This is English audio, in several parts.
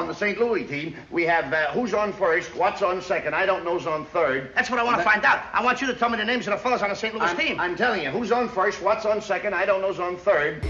on the St. Louis team, we have who's on first, what's on second, I don't know's on third. That's what I want to find out. I want you to tell me the names of the fellas on the St. Louis team. I'm telling you, who's on first, what's on second, I don't know's on third.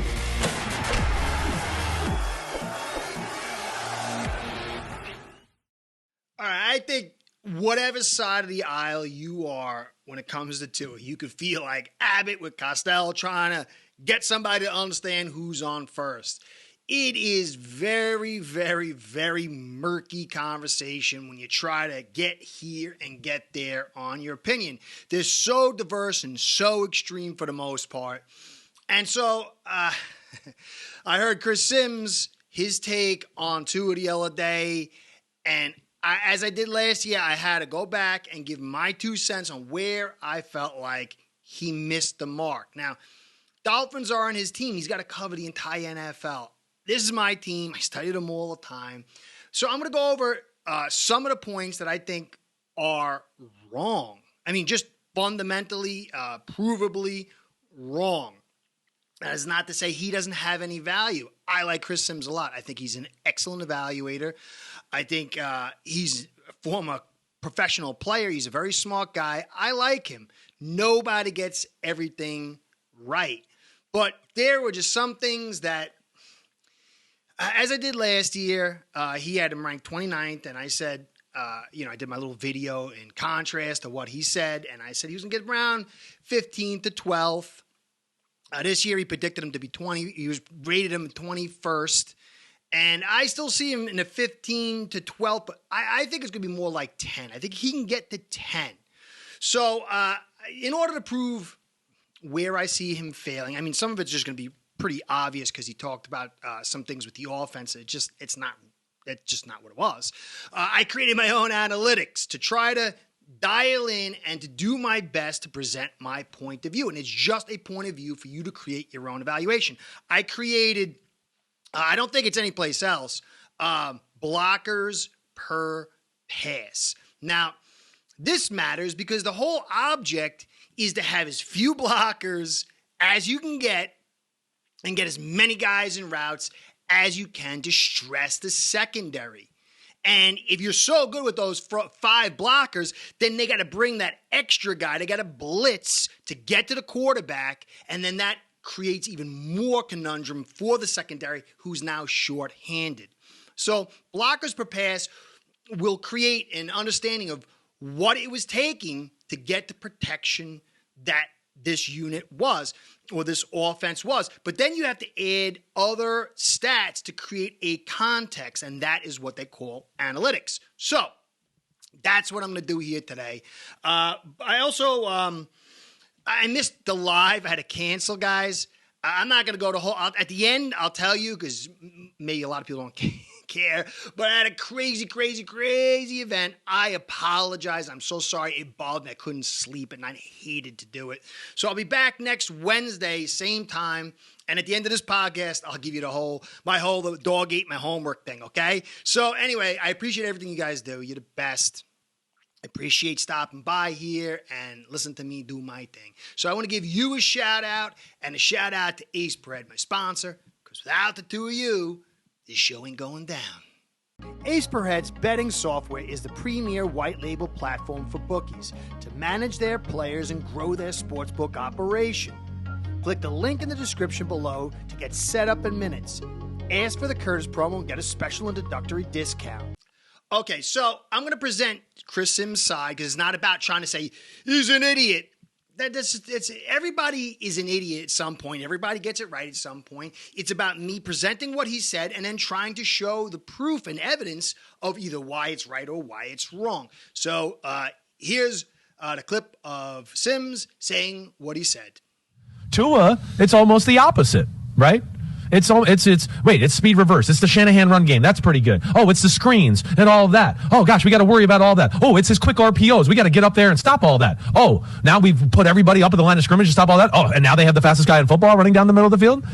All right, I think whatever side of the aisle you are when it comes to Tua, you could feel like Abbott with Costello trying to get somebody to understand who's on first. It is very, very, very murky conversation when you try to get here and get there on your opinion. They're so diverse and so extreme for the most part. And so I heard Chris Sims, his take on Tua the other day, and as I did last year, I had to go back and give my 2 cents on where I felt like he missed the mark. Now, Dolphins are on his team. He's got to cover the entire NFL. This is my team. I study them all the time. So I'm going to go over some of the points that I think are wrong. I mean, just fundamentally, provably wrong. That is not to say he doesn't have any value. I like Chris Sims a lot. I think he's an excellent evaluator. I think he's a former professional player. He's a very smart guy. I like him. Nobody gets everything right. But there were just some things that, as I did last year, he had him ranked 29th, and I said, I did my little video in contrast to what he said, and I said he was going to get around 15th to 12th. This year, he predicted him to be 20. He was rated him 21st. And I still see him in the 15 to 12, but I think it's going to be more like 10. I think he can get to 10. So in order to prove where I see him failing, I mean, some of it's just going to be pretty obvious because he talked about some things with the offense. It's just not what it was. I created my own analytics to try to dial in and to do my best to present my point of view. And it's just a point of view for you to create your own evaluation. I created, I don't think it's anyplace else, blockers per pass. Now, this matters because the whole object is to have as few blockers as you can get and get as many guys in routes as you can to stress the secondary. And if you're so good with those 5 blockers, then they got to bring that extra guy. They got to blitz to get to the quarterback, and then that creates even more conundrum for the secondary, who's now short-handed. So blockers per pass will create an understanding of what it was taking to get the protection that this unit was, or this offense was. But then you have to add other stats to create a context, and that is what they call analytics. So that's what I'm going to do here today. I also, I missed the live. I had to cancel, guys. I'm not going to go the whole, at the end, I'll tell you, because maybe a lot of people don't care, but I had a crazy event. I apologize. I'm so sorry. It bothered me. I couldn't sleep, and I hated to do it. So I'll be back next Wednesday, same time. And at the end of this podcast, I'll give you the dog ate my homework thing, okay? So anyway, I appreciate everything you guys do. You're the best. I appreciate stopping by here and listen to me do my thing. So I want to give you a shout out and a shout out to Ace Bread, my sponsor, because without the two of you, this show ain't going down. Ace Per Head's betting software is the premier white label platform for bookies to manage their players and grow their sportsbook operation. Click the link in the description below to get set up in minutes. Ask for the Curtis promo and get a special introductory discount. Okay, so I'm going to present Chris Sims' side because it's not about trying to say he's an idiot. Everybody is an idiot at some point. Everybody gets it right at some point. It's about me presenting what he said and then trying to show the proof and evidence of either why it's right or why it's wrong. So here's the clip of Sims saying what he said. Tua, it's almost the opposite, right? It's speed reverse. It's the Shanahan run game. That's pretty good. Oh, it's the screens and all of that. Oh gosh, we got to worry about all that. Oh, it's his quick RPOs. We got to get up there and stop all that. Oh, now we've put everybody up at the line of scrimmage to stop all that. Oh, and now they have the fastest guy in football running down the middle of the field.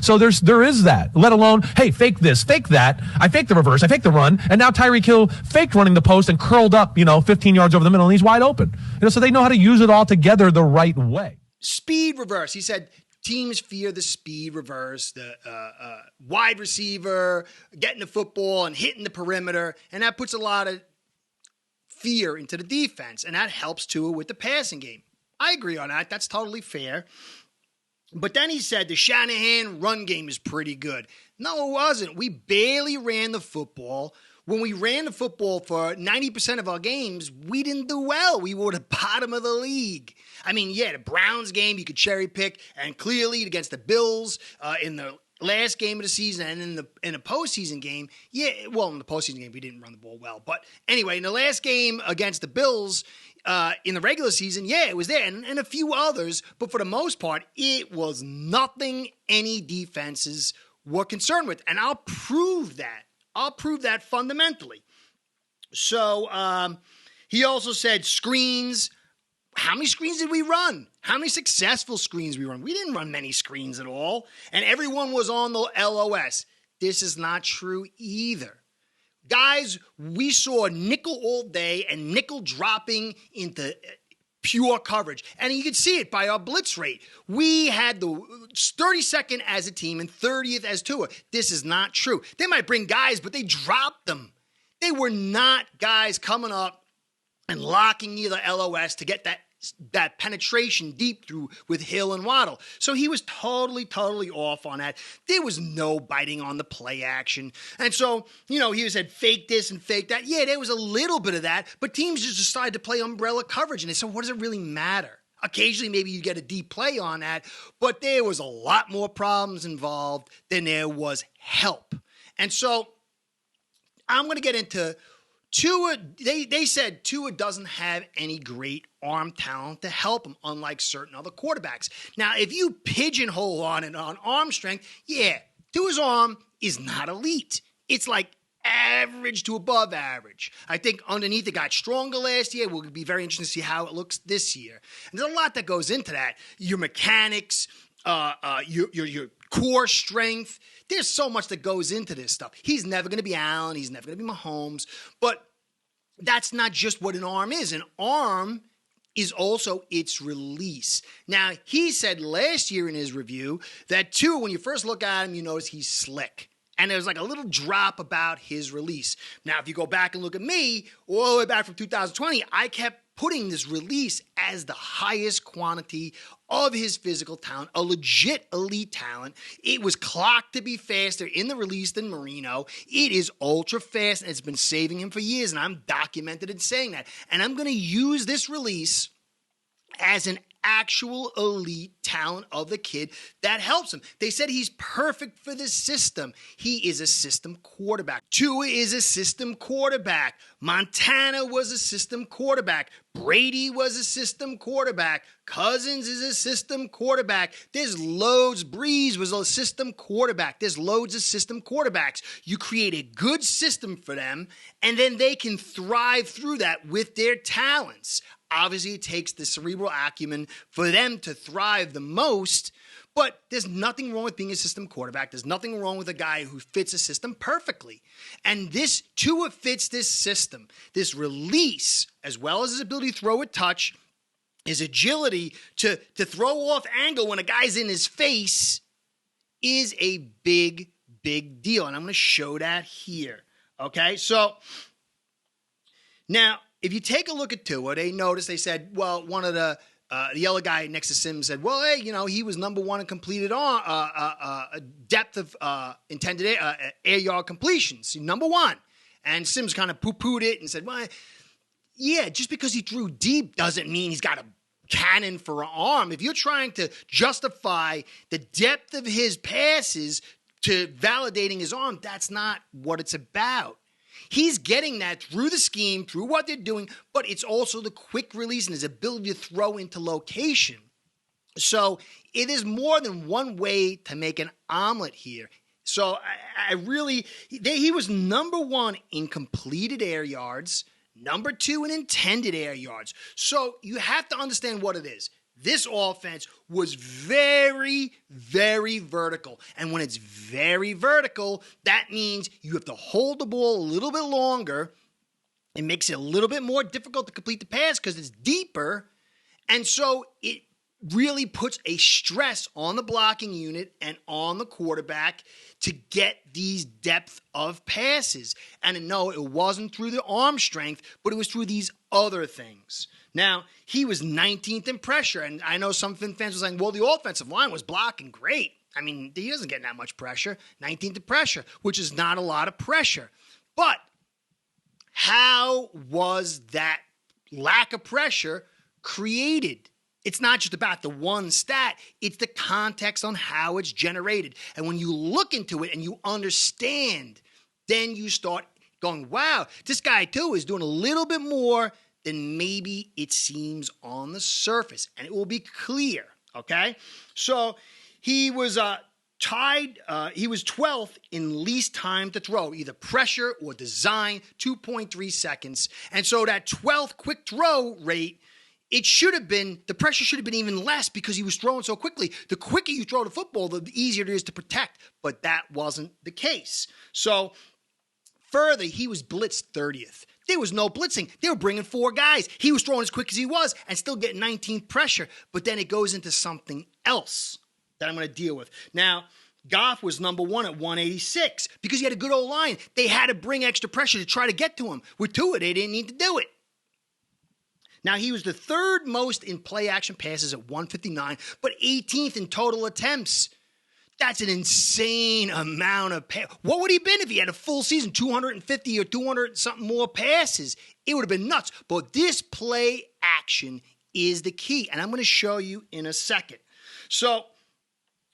So there is that. Let alone, hey, fake this, fake that. I faked the reverse. I faked the run, and now Tyreek Hill faked running the post and curled up, 15 yards over the middle, and he's wide open. So they know how to use it all together the right way. Speed reverse. He said, teams fear the speed reverse, the wide receiver, getting the football and hitting the perimeter, and that puts a lot of fear into the defense, and that helps Tua with the passing game. I agree on that. That's totally fair. But then he said the Shanahan run game is pretty good. No, it wasn't. We barely ran the football. When we ran the football for 90% of our games, we didn't do well. We were the bottom of the league. I mean, yeah, the Browns game you could cherry pick, and clearly against the Bills in the last game of the season and in the postseason game, in the postseason game we didn't run the ball well. But anyway, in the last game against the Bills in the regular season, it was there, and a few others. But for the most part, it was nothing any defenses were concerned with, and I'll prove that. I'll prove that fundamentally. So he also said screens. How many screens did we run? How many successful screens we run? We didn't run many screens at all. And everyone was on the LOS. This is not true either. Guys, we saw nickel all day and nickel dropping into pure coverage. And you can see it by our blitz rate. We had the 32nd as a team and 30th as Tua. This is not true. They might bring guys, but they dropped them. They were not guys coming up and locking near the LOS to get that penetration deep through with Hill and Waddle. So he was totally off on that. There was no biting on the play action. And so, he said fake this and fake that. Yeah, there was a little bit of that, but teams just decided to play umbrella coverage. And they said, what does it really matter? Occasionally, maybe you get a deep play on that, but there was a lot more problems involved than there was help. And so I'm going to get into Tua. They said Tua doesn't have any great arm talent to help him, unlike certain other quarterbacks. Now, if you pigeonhole on it on arm strength, Tua's arm is not elite. It's like average to above average. I think underneath it got stronger last year. We'll be very interested to see how it looks this year. And there's a lot that goes into that. Your mechanics, your core strength. There's so much that goes into this stuff. He's never going to be Allen. He's never going to be Mahomes. But that's not just what an arm is. An arm is also its release. Now, he said last year in his review that Tua, when you first look at him, you notice he's slick. And there's like a little drop about his release. Now, if you go back and look at me, all the way back from 2020, I kept putting this release as the highest quantity of his physical talent, a legit elite talent. It was clocked to be faster in the release than Marino. It is ultra fast, and it's been saving him for years, and I'm documented in saying that. And I'm going to use this release as an actual elite talent of the kid that helps him. They said he's perfect for the system. He is a system quarterback. Tua is a system quarterback. Montana was a system quarterback. Brady was a system quarterback. Cousins is a system quarterback. There's loads. Breeze was a system quarterback. There's loads of system quarterbacks. You create a good system for them, and then they can thrive through that with their talents. Obviously, it takes the cerebral acumen for them to thrive the most, but there's nothing wrong with being a system quarterback. There's nothing wrong with a guy who fits a system perfectly. And this Tua fits this system. This release, as well as his ability to throw a touch, his agility to throw off angle when a guy's in his face is a big, big deal. And I'm going to show that here. Okay, so now, if you take a look at Tua, they said, well, one of the yellow guy next to Sims said, well, hey, he was number one in completed depth of intended air yard completions, number one. And Sims kind of poo-pooed it and said, well, yeah, just because he threw deep doesn't mean he's got a cannon for an arm. If you're trying to justify the depth of his passes to validating his arm, that's not what it's about. He's getting that through the scheme, through what they're doing, but it's also the quick release and his ability to throw into location. So it is more than one way to make an omelet here. So he was number one in completed air yards, number two in intended air yards. So you have to understand what it is. This offense was very, very vertical. And when it's very vertical, that means you have to hold the ball a little bit longer. It makes it a little bit more difficult to complete the pass because it's deeper. And so it really puts a stress on the blocking unit and on the quarterback to get these depth of passes. And no, it wasn't through the arm strength, but it was through these other things. Now, he was 19th in pressure, and I know some fans were saying, well, the offensive line was blocking great. I mean, he doesn't get that much pressure. 19th in pressure, which is not a lot of pressure. But how was that lack of pressure created? It's not just about the one stat. It's the context on how it's generated. And when you look into it and you understand, then you start going, wow, this guy too is doing a little bit more than maybe it seems on the surface. And it will be clear, okay? So he was he was 12th in least time to throw, either pressure or design, 2.3 seconds. And so that 12th quick throw rate, the pressure should have been even less because he was throwing so quickly. The quicker you throw the football, the easier it is to protect. But that wasn't the case. So further, he was blitzed 30th. There was no blitzing. They were bringing 4 guys. He was throwing as quick as he was and still getting 19th pressure. But then it goes into something else that I'm going to deal with. Now, Goff was number 1 at 186 because he had a good old line. They had to bring extra pressure to try to get to him. With Tua, they didn't need to do it. Now, he was the 3rd most in play-action passes at 159, but 18th in total attempts. That's an insane amount of passes. What would he have been if he had a full season, 250 or 200-something more passes? It would have been nuts. But this play action is the key, and I'm going to show you in a second. So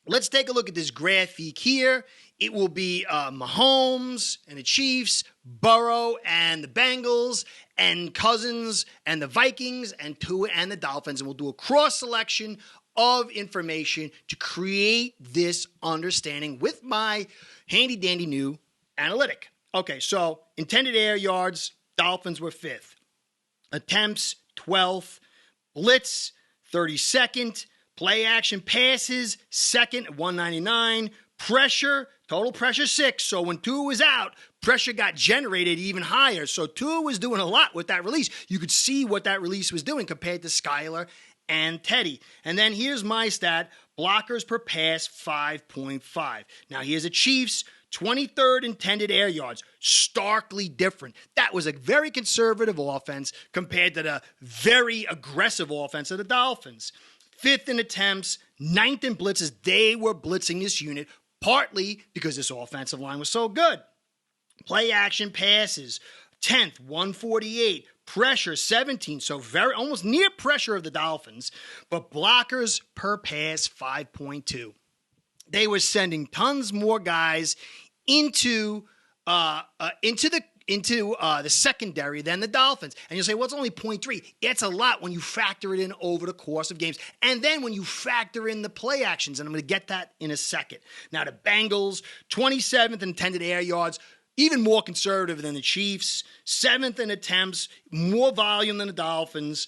let's take a look at this graphic here. It will be Mahomes and the Chiefs, Burrow and the Bengals, and Cousins and the Vikings, and Tua and the Dolphins. And we'll do a cross-selection of information to create this understanding with my handy-dandy new analytic. Okay, so intended air yards, Dolphins were 5th. Attempts, 12th. Blitz, 32nd. Play action passes, 2nd at 199. Pressure, total pressure 6. So when Tua was out, pressure got generated even higher. So Tua was doing a lot with that release. You could see what that release was doing compared to Skyler and Teddy. And then here's my stat, blockers per pass, 5.5. Now here's the Chiefs, 23rd intended air yards, starkly different. That was a very conservative offense compared to the very aggressive offense of the Dolphins. 5th in attempts, 9th in blitzes. They were blitzing this unit, partly because this offensive line was so good. Play action passes, 10th, 148. Pressure, 17. So very almost near pressure of the Dolphins. But blockers per pass, 5.2. They were sending tons more guys into the secondary than the Dolphins. And you'll say, well, it's only 0.3. It's a lot when you factor it in over the course of games. And then when you factor in the play actions, and I'm going to get that in a second. Now, the Bengals, 27th intended air yards, even more conservative than the Chiefs. 7th in attempts, more volume than the Dolphins.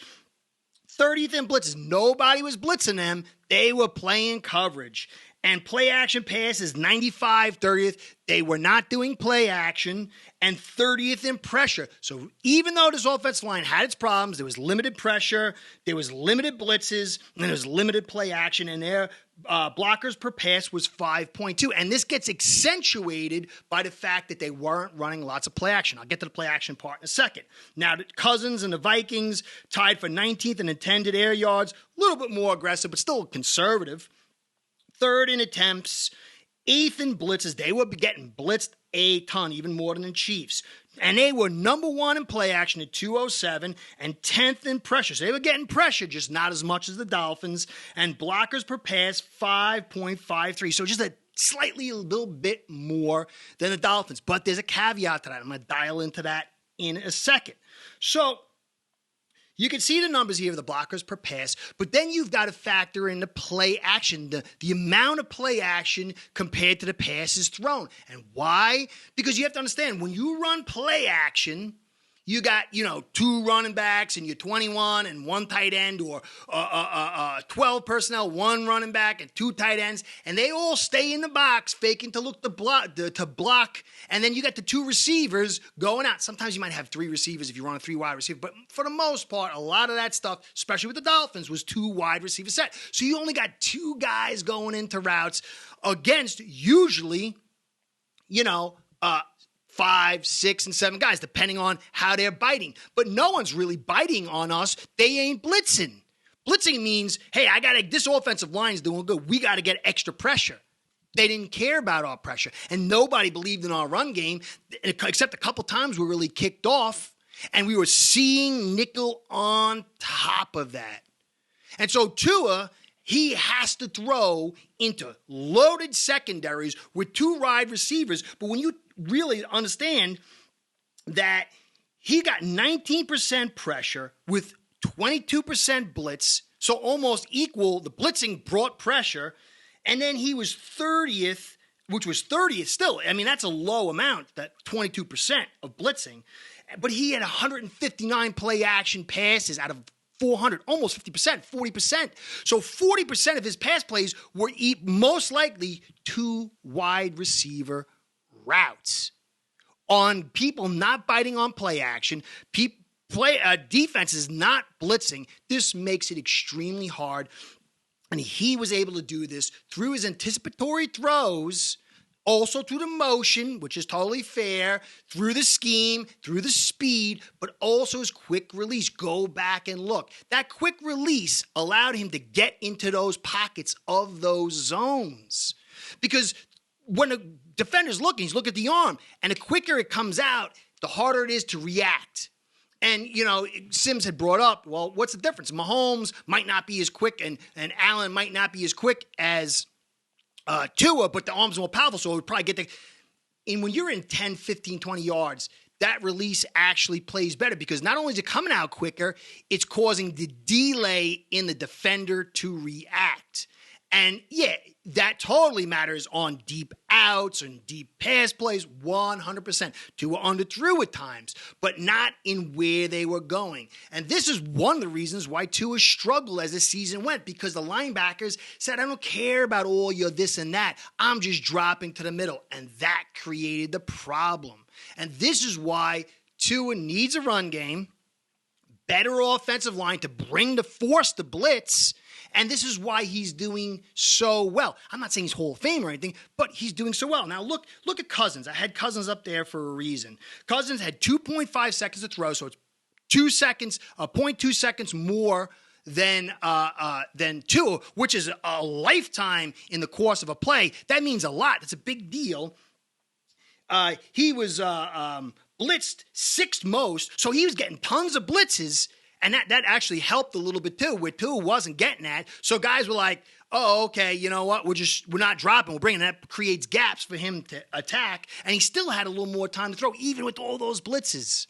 30th in blitzes. Nobody was blitzing them. They were playing coverage. And play action passes, 95, 30th. They were not doing play action. And 30th in pressure. So even though this offensive line had its problems, there was limited pressure, there was limited blitzes, and there was limited play action. And their blockers per pass was 5.2. And this gets accentuated by the fact that they weren't running lots of play action. I'll get to the play action part in a second. Now, the Cousins and the Vikings tied for 19th in intended air yards. A little bit more aggressive, but still conservative. 3rd in attempts, 8th in blitzes. They were getting blitzed a ton, even more than the Chiefs. And they were number 1 in play action at 207 and 10th in pressure. So they were getting pressure, just not as much as the Dolphins. And blockers per pass, 5.53. So just a little bit more than the Dolphins. But there's a caveat to that. I'm going to dial into that in a second. So you can see the numbers here of the blockers per pass, but then you've got to factor in the play action, the amount of play action compared to the passes thrown. And why? Because you have to understand, when you run play action, you got, 2 running backs and you're 21 and 1 tight end, or 12 personnel, 1 running back and 2 tight ends, and they all stay in the box faking to look to block, and then you got the 2 receivers going out. Sometimes you might have 3 receivers if you run a 3 wide receiver, but for the most part, a lot of that stuff, especially with the Dolphins, was 2 wide receiver set. So you only got 2 guys going into routes against usually, 5, 6, and 7 guys, depending on how they're biting. But no one's really biting on us. They ain't blitzing. Blitzing means, hey, this offensive line is doing good. We got to get extra pressure. They didn't care about our pressure. And nobody believed in our run game, except a couple times we really kicked off, and we were seeing nickel on top of that. And so Tua, he has to throw into loaded secondaries with 2 wide receivers. But when you really understand that he got 19% pressure with 22% blitz, so almost equal. The blitzing brought pressure. And then he was 30th, which was 30th still. I mean, that's a low amount, that 22% of blitzing. But he had 159 play action passes out of 400, almost 50%, 40%. So 40% of his pass plays were most likely 2 wide receiver routes on people not biting on play action. Defense is not blitzing. This makes it extremely hard. And he was able to do this through his anticipatory throws, also through the motion, which is totally fair, through the scheme, through the speed, but also his quick release. Go back and look. That quick release allowed him to get into those pockets of those zones. Because when a defender's looking, he's looking at the arm, and the quicker it comes out, the harder it is to react. And, Sims had brought up, well, what's the difference? Mahomes might not be as quick, and Allen might not be as quick as Tua, but the arm's more powerful, so it would probably get and when you're in 10, 15, 20 yards, that release actually plays better because not only is it coming out quicker, it's causing the delay in the defender to react. And yeah, that totally matters on deep outs and deep pass plays, 100%. Tua underthrew at times, but not in where they were going. And this is one of the reasons why Tua struggled as the season went, because the linebackers said, I don't care about all your this and that. I'm just dropping to the middle. And that created the problem. And this is why Tua needs a run game, better offensive line to force the blitz. And this is why he's doing so well. I'm not saying he's Hall of Fame or anything, but he's doing so well. Now, look at Cousins. I had Cousins up there for a reason. Cousins had 2.5 seconds to throw, so it's 0.2 seconds more than Tua, which is a lifetime in the course of a play. That means a lot. It's a big deal. He was blitzed 6th most, so he was getting tons of blitzes. And that actually helped a little bit too, where Tua wasn't getting that. So guys were like, oh, okay, you know what? We're not dropping. We're bringing that. Creates gaps for him to attack. And he still had a little more time to throw, even with all those blitzes.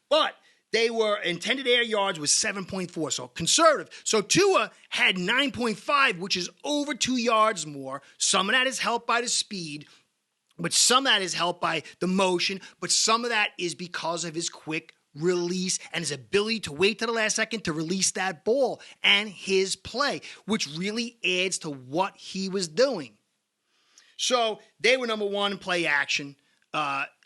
But they were intended air yards was 7.4, so conservative. So Tua had 9.5, which is over 2 yards more. Some of that is helped by the speed, but some of that is helped by the motion. But some of that is because of his quick release and his ability to wait to the last second to release that ball and his play, which really adds to what he was doing. So they were number 1 in play action,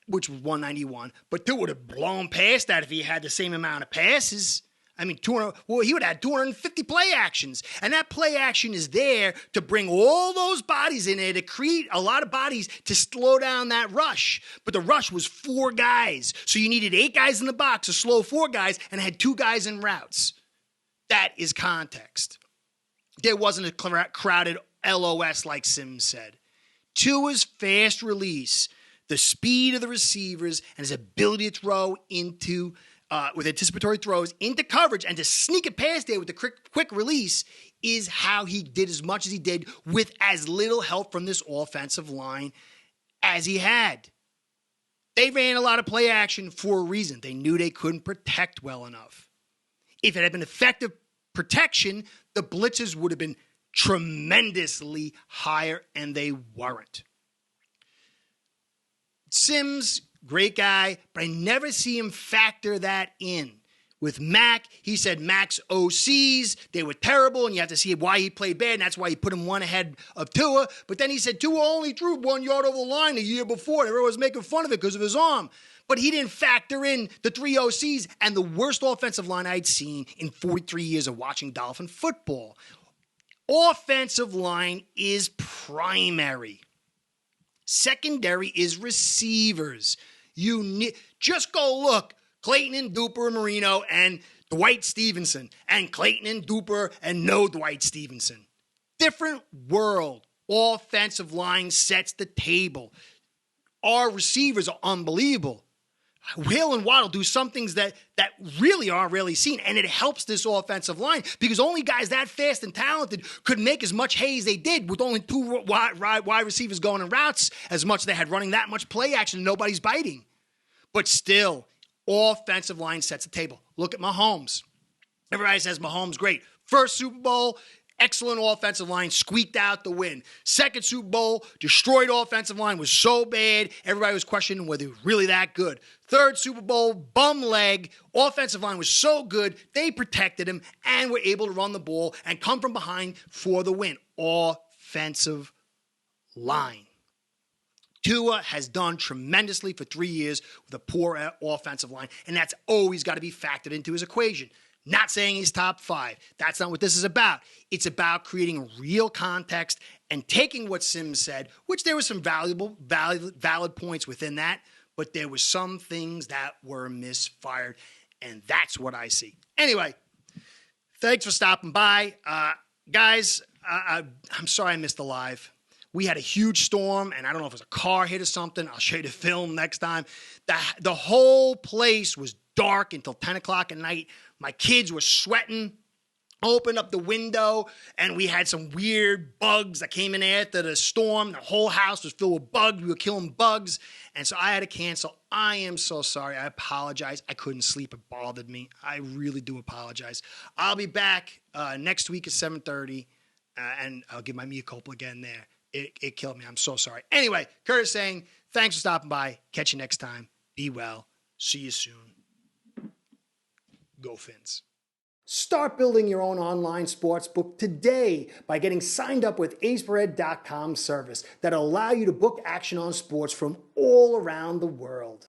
which was 191, but Tua would have blown past that if he had the same amount of passes. I mean, he would have had 250 play actions. And that play action is there to bring all those bodies in there to create a lot of bodies to slow down that rush. But the rush was 4 guys. So you needed 8 guys in the box to slow 4 guys and had 2 guys in routes. That is context. There wasn't a crowded LOS like Sims said. Tua's fast release, the speed of the receivers, and his ability to throw into with anticipatory throws into coverage and to sneak it past there with the quick release is how he did as much as he did with as little help from this offensive line as he had. They ran a lot of play action for a reason. They knew they couldn't protect well enough. If it had been effective protection, the blitzes would have been tremendously higher, and they weren't. Sims great guy, but I never see him factor that in. With Mac, he said Mac's OCs, they were terrible, and you have to see why he played bad, and that's why he put him one ahead of Tua. But then he said Tua only threw 1 yard over the line the year before, and everyone was making fun of it because of his arm. But he didn't factor in the 3 OCs and the worst offensive line I'd seen in 43 years of watching Dolphin football. Offensive line is primary. Secondary is receivers. Just go look. Clayton and Duper and Marino and Dwight Stevenson. And Clayton and Duper and no Dwight Stevenson. Different world. Offensive line sets the table. Our receivers are unbelievable. Hill and Waddle do some things that really aren't really seen, and it helps this offensive line because only guys that fast and talented could make as much hay as they did with only 2 wide receivers going in routes as much as they had running that much play action, and nobody's biting. But still, offensive line sets the table. Look at Mahomes. Everybody says Mahomes great. First Super Bowl, excellent offensive line, squeaked out the win. Second Super Bowl, destroyed offensive line, was so bad, everybody was questioning whether he was really that good. Third Super Bowl, bum leg, offensive line was so good, they protected him and were able to run the ball and come from behind for the win. Offensive line. Tua has done tremendously for 3 years with a poor offensive line, and that's always got to be factored into his equation. Not saying he's top 5. That's not what this is about. It's about creating real context and taking what Sims said, which there were some valid points within that, but there were some things that were misfired, and that's what I see. Anyway, thanks for stopping by. Guys, I'm sorry I missed the live. We had a huge storm, and I don't know if it was a car hit or something. I'll show you the film next time. The whole place was dark until 10 o'clock at night. My kids were sweating. Opened up the window, and we had some weird bugs that came in after the storm. The whole house was filled with bugs. We were killing bugs, and so I had to cancel. I am so sorry. I apologize. I couldn't sleep. It bothered me. I really do apologize. I'll be back next week at 7:30, and I'll give my mea culpa again there. It killed me. I'm so sorry. Anyway, Curtis saying, thanks for stopping by. Catch you next time. Be well. See you soon. Go Fins. Start building your own online sports book today by getting signed up with aceperhead.com service that'll allow you to book action on sports from all around the world.